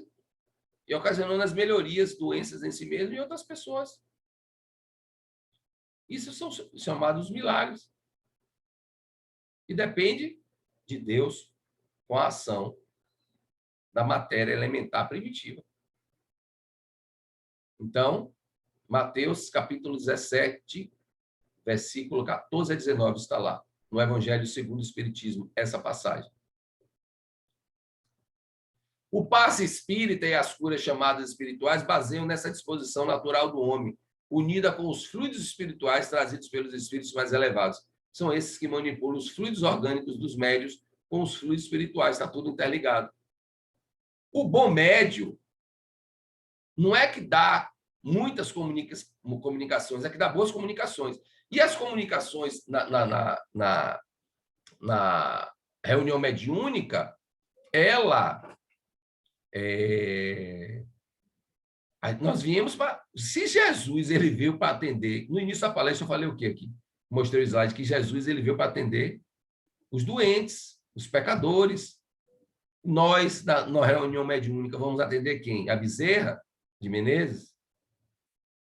[SPEAKER 1] e ocasionando as melhorias, doenças em si mesmo e em outras pessoas. Isso são chamados milagres. E depende de Deus com a ação da matéria elementar primitiva. Então, Mateus capítulo 17, versículo 14 a 19 está lá, no Evangelho segundo o Espiritismo, essa passagem. O passe espírita e as curas chamadas espirituais baseiam nessa disposição natural do homem, unida com os fluidos espirituais trazidos pelos espíritos mais elevados. São esses que manipulam os fluidos orgânicos dos médios com os fluidos espirituais, está tudo interligado. O bom médio não é que dá muitas comunicações, é que dá boas comunicações. E as comunicações na reunião mediúnica, nós viemos para... Se Jesus ele veio para atender... No início da palestra eu falei o quê aqui? Mostrei o slide que Jesus ele veio para atender os doentes, os pecadores. Nós, na reunião mediúnica, vamos atender quem? A Bezerra de Menezes,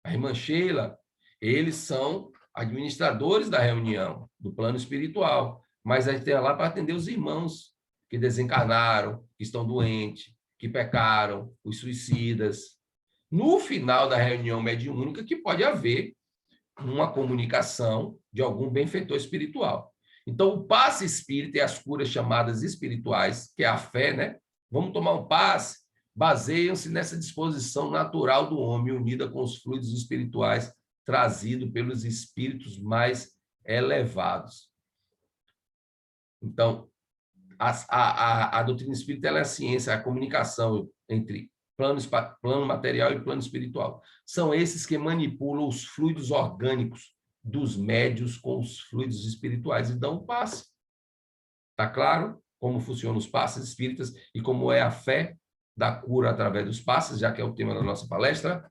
[SPEAKER 1] a irmã Sheila. Eles são administradores da reunião, do plano espiritual. Mas a gente tem lá para atender os irmãos que desencarnaram, que estão doentes, que pecaram, os suicidas. No final da reunião mediúnica, que pode haver uma comunicação de algum benfeitor espiritual. Então, o passe espírita e as curas chamadas espirituais, que é a fé, né? Vamos tomar um passe, baseiam-se nessa disposição natural do homem, unida com os fluidos espirituais trazidos pelos espíritos mais elevados. Então, a doutrina espírita ela é a ciência, a comunicação entre plano material e plano espiritual. São esses que manipulam os fluidos orgânicos dos médios com os fluidos espirituais e dão o passe. Está claro como funcionam os passes espíritas e como é a fé da cura através dos passes, já que é o tema da nossa palestra?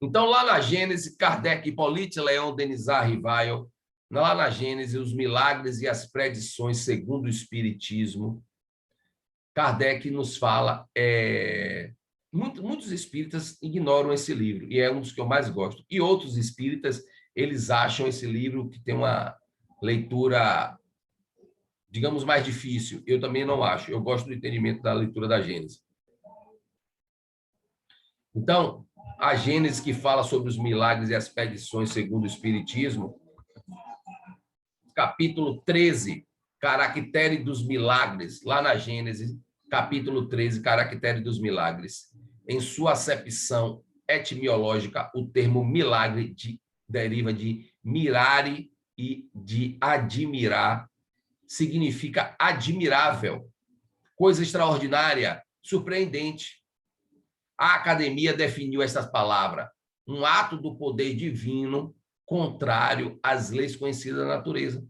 [SPEAKER 1] Então, lá na Gênese, Kardec, Hippolyte Léon Denisard Rivail, lá na Gênese, os milagres e as predições segundo o Espiritismo, Kardec nos fala, muitos espíritas ignoram esse livro, e é um dos que eu mais gosto. E outros espíritas, eles acham esse livro que tem uma leitura, digamos, mais difícil. Eu também não acho. Eu gosto do entendimento da leitura da Gênese. Então, a Gênese que fala sobre os milagres e as predições segundo o Espiritismo, capítulo 13, Caractere dos Milagres, lá na Gênese, capítulo 13, Caractere dos Milagres. Em sua acepção etimológica, o termo milagre deriva de mirare e de admirar, significa admirável, coisa extraordinária, surpreendente. A academia definiu essas palavras, um ato do poder divino contrário às leis conhecidas da natureza.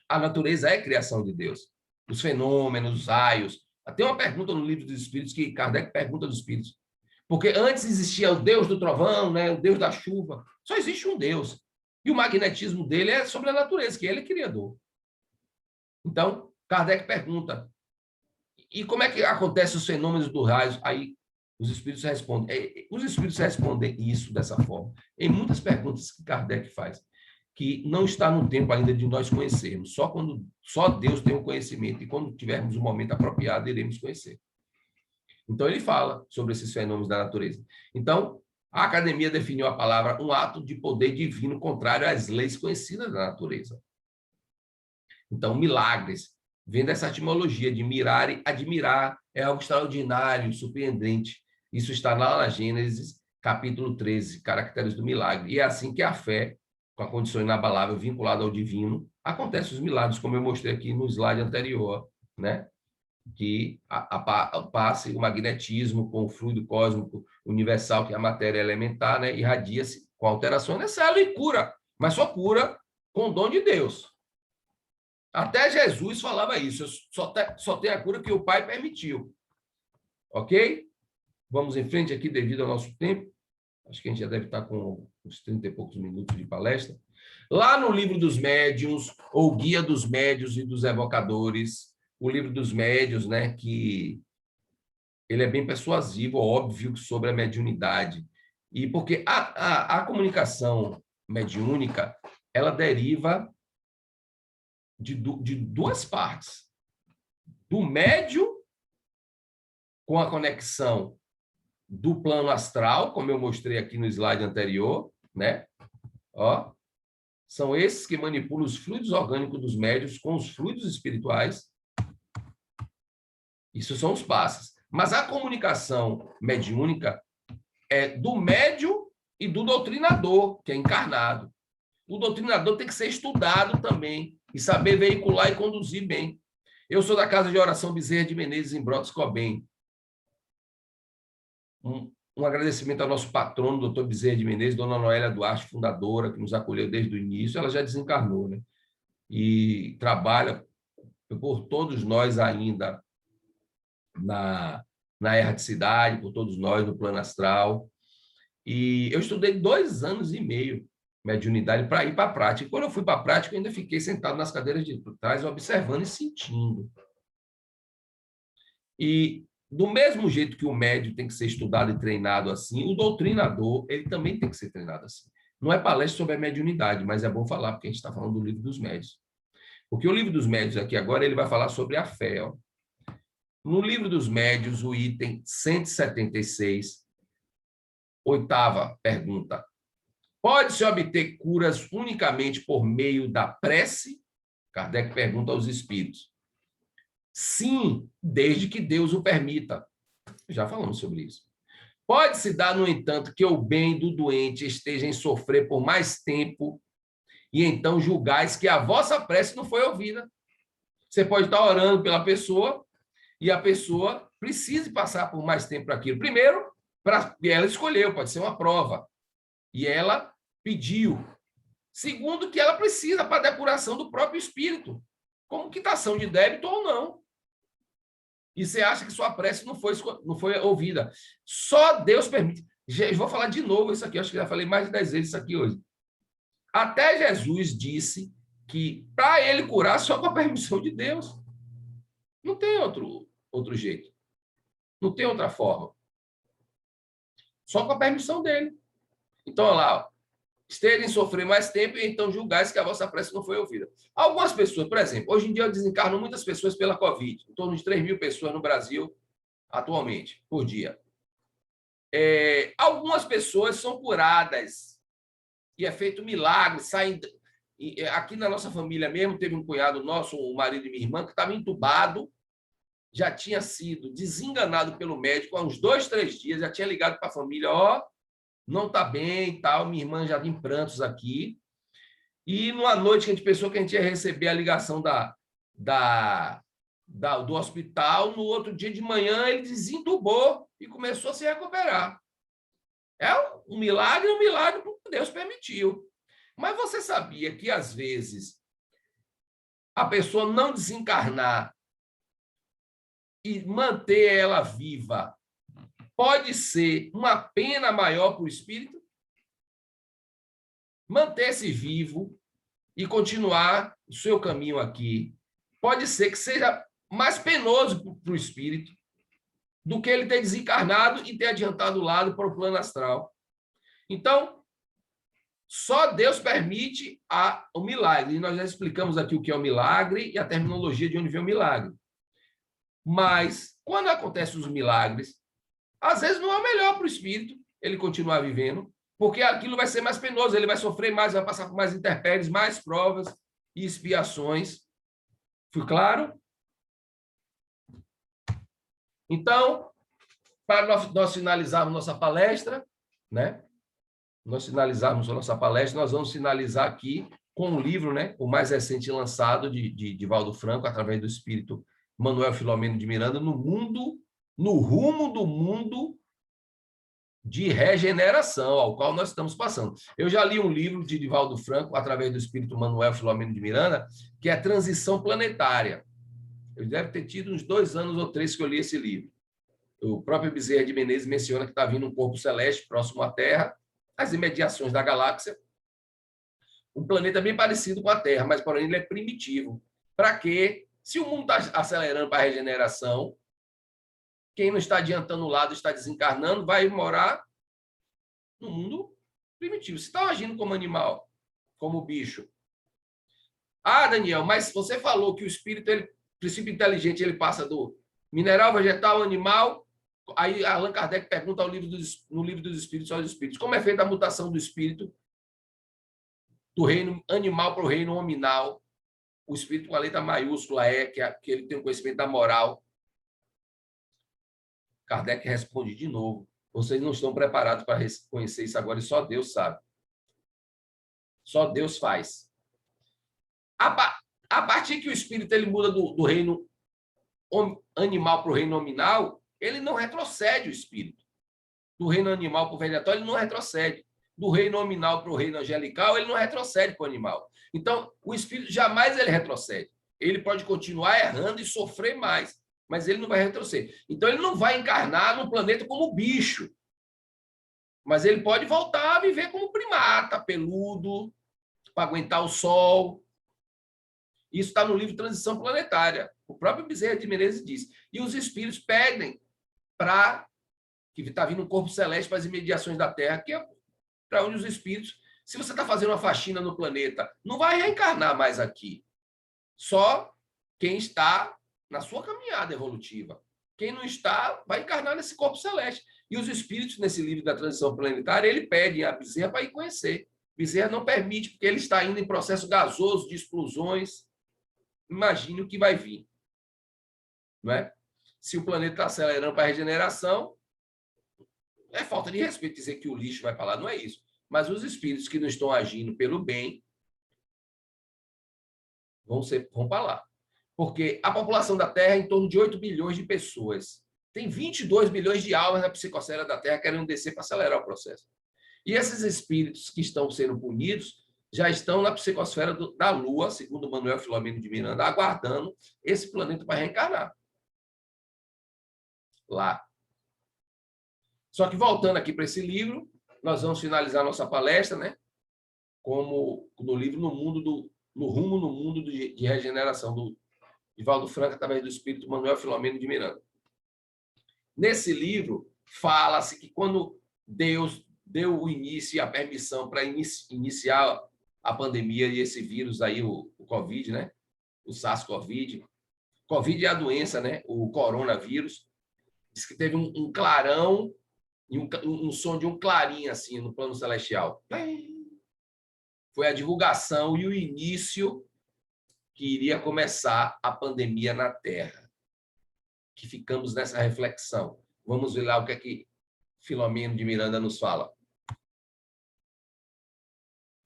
[SPEAKER 1] A natureza é criação de Deus. Os fenômenos, os raios. Tem uma pergunta no Livro dos Espíritos que Kardec pergunta dos Espíritos. Porque antes existia o Deus do trovão, né? O Deus da chuva. Só existe um Deus. E o magnetismo dele é sobre a natureza, que ele é criador. Então, Kardec pergunta, e como é que acontecem os fenômenos dos raios? Aí os Espíritos respondem. Os Espíritos respondem isso dessa forma. Em muitas perguntas que Kardec faz, que não está no tempo ainda de nós conhecermos. Só Deus tem o conhecimento, e quando tivermos o momento apropriado, iremos conhecer. Então, ele fala sobre esses fenômenos da natureza. Então, a academia definiu a palavra um ato de poder divino contrário às leis conhecidas da natureza. Então, milagres, vem dessa etimologia de mirar e admirar, é algo extraordinário, surpreendente. Isso está lá na Gênesis, capítulo 13, Caracteres do Milagre. E é assim que a fé, com a condição inabalável vinculada ao divino, acontecem os milagres, como eu mostrei aqui no slide anterior, né? Que passe o magnetismo com o fluido cósmico universal, que é a matéria elementar, né? Irradia-se com alterações nessa célula e cura, mas só cura com o dom de Deus. Até Jesus falava isso, só tem a cura que o Pai permitiu. Ok? Vamos em frente aqui devido ao nosso tempo. Acho que a gente já deve estar com uns 30 e poucos minutos de palestra. Lá no Livro dos Médiuns, ou Guia dos Médiuns e dos Evocadores, o Livro dos Médiuns, né, que ele é bem persuasivo, óbvio, sobre a mediunidade. E porque a comunicação mediúnica, ela deriva de duas partes. Do médium com a conexão do plano astral, como eu mostrei aqui no slide anterior, né? Ó, são esses que manipulam os fluidos orgânicos dos médios com os fluidos espirituais. Isso são os passes. Mas a comunicação mediúnica é do médium e do doutrinador, que é encarnado. O doutrinador tem que ser estudado também e saber veicular e conduzir bem. Eu sou da Casa de Oração Bezerra de Menezes, em Brotas, Cobem. Um agradecimento ao nosso patrono, doutor Bezerra de Menezes, dona Noélia Duarte, fundadora, que nos acolheu desde o início. Ela já desencarnou, né? E trabalha por todos nós ainda na erraticidade, por todos nós no plano astral. E eu estudei 2 anos e meio mediunidade para ir para a prática. E quando eu fui para a prática, eu ainda fiquei sentado nas cadeiras de trás, observando e sentindo. E do mesmo jeito que o médium tem que ser estudado e treinado assim, o doutrinador, ele também tem que ser treinado assim. Não é palestra sobre a mediunidade, mas é bom falar, porque a gente está falando do livro dos médiuns. Porque o livro dos médiuns aqui agora, ele vai falar sobre a fé. Ó. No livro dos médiuns, o item 176, 8ª pergunta. Pode-se obter curas unicamente por meio da prece? Kardec pergunta aos espíritos. Sim, desde que Deus o permita. Já falamos sobre isso. Pode-se dar, no entanto, que o bem do doente esteja em sofrer por mais tempo e então julgais que a vossa prece não foi ouvida. Você pode estar orando pela pessoa e a pessoa precise passar por mais tempo para aquilo. Primeiro, ela escolheu, pode ser uma prova. E ela pediu. Segundo, que ela precisa para a depuração do próprio espírito, como quitação de débito ou não. E você acha que sua prece não foi ouvida. Só Deus permite. Eu vou falar de novo isso aqui, acho que já falei mais de 10 vezes isso aqui hoje. Até Jesus disse que para ele curar só com a permissão de Deus. Não tem outro jeito. Não tem outra forma. Só com a permissão dele. Então, olha lá, esteja em sofrer mais tempo e então julgais que a vossa prece não foi ouvida. Algumas pessoas, por exemplo, hoje em dia eu desencarno muitas pessoas pela Covid, em torno de 3.000 pessoas no Brasil atualmente, por dia. Algumas pessoas são curadas e é feito milagre, saem... Aqui na nossa família mesmo, teve um cunhado nosso, o marido de minha irmã, que estava entubado, já tinha sido desenganado pelo médico há uns 2, 3 dias, já tinha ligado para a família, ó, não está bem e tal, minha irmã já em prantos aqui. E numa noite que a gente pensou que a gente ia receber a ligação do hospital, no outro dia de manhã ele desentubou e começou a se recuperar. É um milagre porque Deus permitiu. Mas você sabia que, às vezes, a pessoa não desencarnar e manter ela viva pode ser uma pena maior para o espírito? Manter-se vivo e continuar o seu caminho aqui pode ser que seja mais penoso para o espírito do que ele ter desencarnado e ter adiantado o lado para o plano astral. Então, só Deus permite o milagre. E nós já explicamos aqui o que é o milagre e a terminologia de onde vem o milagre. Mas, quando acontecem os milagres, às vezes não é o melhor para o espírito ele continuar vivendo, porque aquilo vai ser mais penoso, ele vai sofrer mais, vai passar por mais intempéries, mais provas e expiações. Fui claro? Então, para nós finalizarmos nossa palestra, né? Nós vamos finalizar aqui com um livro, né? O mais recente lançado de Valdo Franco, através do espírito Manuel Filomeno de Miranda, no rumo do mundo de regeneração ao qual nós estamos passando. Eu já li um livro de Divaldo Franco, através do espírito Manuel Filomeno de Miranda, que é Transição Planetária. Eu deve ter tido uns 2 anos ou 3 que eu li esse livro. O próprio Bezerra de Menezes menciona que está vindo um corpo celeste próximo à Terra, às imediações da galáxia, um planeta bem parecido com a Terra, mas, porém, ele é primitivo. Para quê? Se o mundo está acelerando para a regeneração, Quem não está adiantando o lado, está desencarnando, vai morar no mundo primitivo. Se está agindo como animal, como bicho. Ah, Daniel, mas você falou que o espírito, ele, princípio inteligente, ele passa do mineral, vegetal, animal. Aí Allan Kardec pergunta no livro dos espíritos aos espíritos, como é feita a mutação do espírito do reino animal para o reino hominal? O espírito com a letra maiúscula que ele tem o conhecimento da moral. Kardec responde de novo, vocês não estão preparados para reconhecer isso agora e só Deus sabe. Só Deus faz. A partir que o espírito ele muda do reino animal para o reino nominal, ele não retrocede o espírito. Do reino animal para o vegetal, ele não retrocede. Do reino nominal para o reino angelical, ele não retrocede para o animal. Então, o espírito jamais ele retrocede. Ele pode continuar errando e sofrer mais, mas ele não vai retroceder. Então, ele não vai encarnar no planeta como bicho, mas ele pode voltar a viver como primata, peludo, para aguentar o sol. Isso está no livro Transição Planetária. O próprio Bezerra de Menezes diz. E os espíritos pedem para que está vindo um corpo celeste para as imediações da Terra, que é para onde os espíritos, se você está fazendo uma faxina no planeta, não vai reencarnar mais aqui. Só quem está na sua caminhada evolutiva. Quem não está, vai encarnar nesse corpo celeste. E os espíritos, nesse livro da Transição Planetária, ele pede a Bezerra para ir conhecer. Bezerra não permite, porque ele está indo em processo gasoso de explosões. Imagine o que vai vir. Não é? Se o planeta está acelerando para a regeneração, é falta de respeito dizer que o lixo vai para lá, não é isso. Mas os espíritos que não estão agindo pelo bem vão para lá. Porque a população da Terra é em torno de 8 bilhões de pessoas. Tem 22 bilhões de almas na psicosfera da Terra querendo descer para acelerar o processo. E esses espíritos que estão sendo punidos já estão na psicosfera da Lua, segundo Manuel Filomeno de Miranda, aguardando esse planeta para reencarnar. Lá. Só que voltando aqui para esse livro, nós vamos finalizar nossa palestra, né? Como no livro No Rumo no Mundo de Regeneração, do Divaldo Franco, através do espírito Manuel Filomeno de Miranda. Nesse livro, fala-se que quando Deus deu o início e a permissão para iniciar a pandemia e esse vírus aí, o Covid, né? O SARS-CoV. Covid é a doença, né? O coronavírus. Diz que teve um clarão e um som de um clarim, assim, no plano celestial. Foi a divulgação e o início que iria começar a pandemia na Terra. Que ficamos nessa reflexão. Vamos ver lá o que é que Filomeno de Miranda nos fala.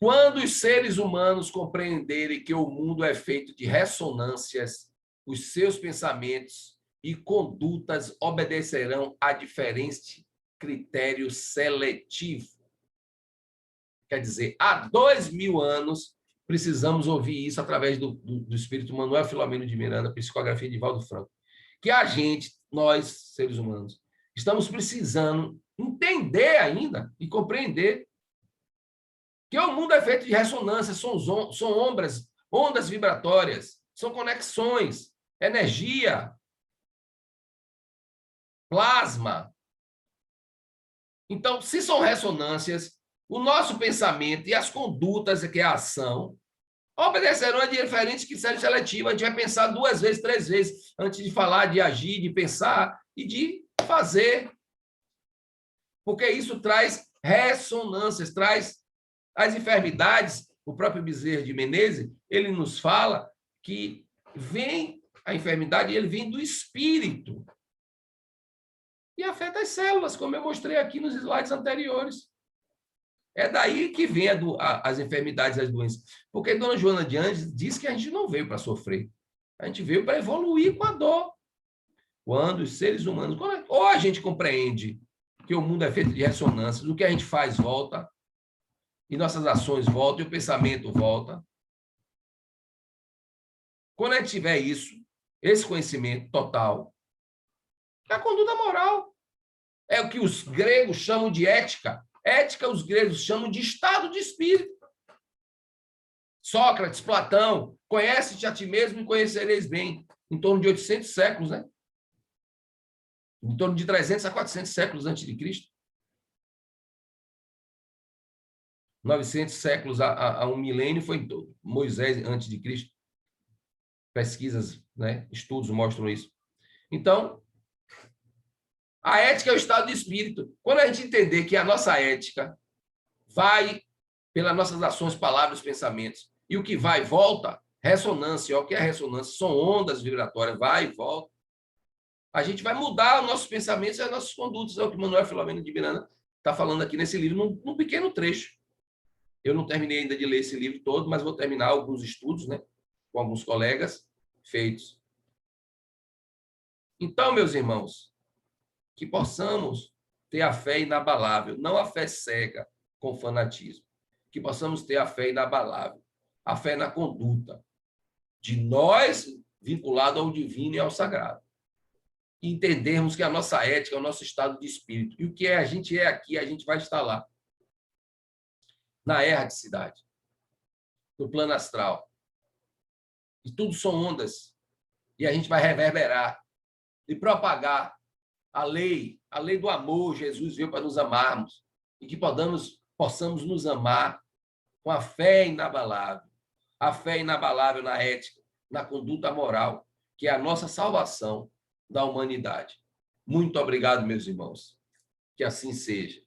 [SPEAKER 1] Quando os seres humanos compreenderem que o mundo é feito de ressonâncias, os seus pensamentos e condutas obedecerão a diferente critério seletivo. Quer dizer, há 2000 anos, precisamos ouvir isso através do espírito Manuel Filomeno de Miranda, psicografia de Divaldo Franco, que a gente, nós, seres humanos, estamos precisando entender ainda e compreender que o mundo é feito de ressonâncias, são ondas vibratórias, são conexões, energia, plasma. Então, se são ressonâncias, o nosso pensamento e as condutas, que é a ação, obedecerão a diferentes critérios seletivos. A gente vai pensar 2 vezes, 3 vezes, antes de falar, de agir, de pensar e de fazer. Porque isso traz ressonâncias, traz as enfermidades. O próprio Bezerra de Menezes, ele nos fala que vem a enfermidade, ele vem do espírito. E afeta as células, como eu mostrei aqui nos slides anteriores. É daí que vem as enfermidades, as doenças. Porque Dona Joana de Andes diz que a gente não veio para sofrer. A gente veio para evoluir com a dor. Quando os seres humanos... Ou a gente compreende que o mundo é feito de ressonâncias, o que a gente faz volta, e nossas ações voltam, e o pensamento volta. Quando a gente tiver isso, esse conhecimento total, é a conduta moral. É o que os gregos chamam de ética. Ética, os gregos chamam de estado de espírito. Sócrates, Platão, conhece-te a ti mesmo e conhecereis bem. Em torno de 800 séculos, né? em torno de 300 a 400 séculos antes de Cristo. 900 séculos a um milênio foi em todo. Moisés antes de Cristo. Pesquisas, né, estudos mostram isso. Então, a ética é o estado de espírito. Quando a gente entender que a nossa ética vai pelas nossas ações, palavras, pensamentos, e o que vai e volta, ressonância, o que é ressonância? São ondas vibratórias, vai e volta. A gente vai mudar os nossos pensamentos e as nossas condutas, é o que Manuel Filomeno de Miranda está falando aqui nesse livro, num pequeno trecho. Eu não terminei ainda de ler esse livro todo, mas vou terminar alguns estudos, né, com alguns colegas feitos. Então, meus irmãos, que possamos ter a fé inabalável, não a fé cega com fanatismo. Que possamos ter a fé inabalável, a fé na conduta de nós vinculado ao divino e ao sagrado. E entendermos que a nossa ética é o nosso estado de espírito. E o que a gente é aqui, a gente vai estar lá. Na erraticidade, no plano astral. E tudo são ondas. E a gente vai reverberar e propagar a lei do amor. Jesus veio para nos amarmos. E que possamos nos amar com a fé inabalável. A fé inabalável na ética, na conduta moral, que é a nossa salvação da humanidade. Muito obrigado, meus irmãos. Que assim seja.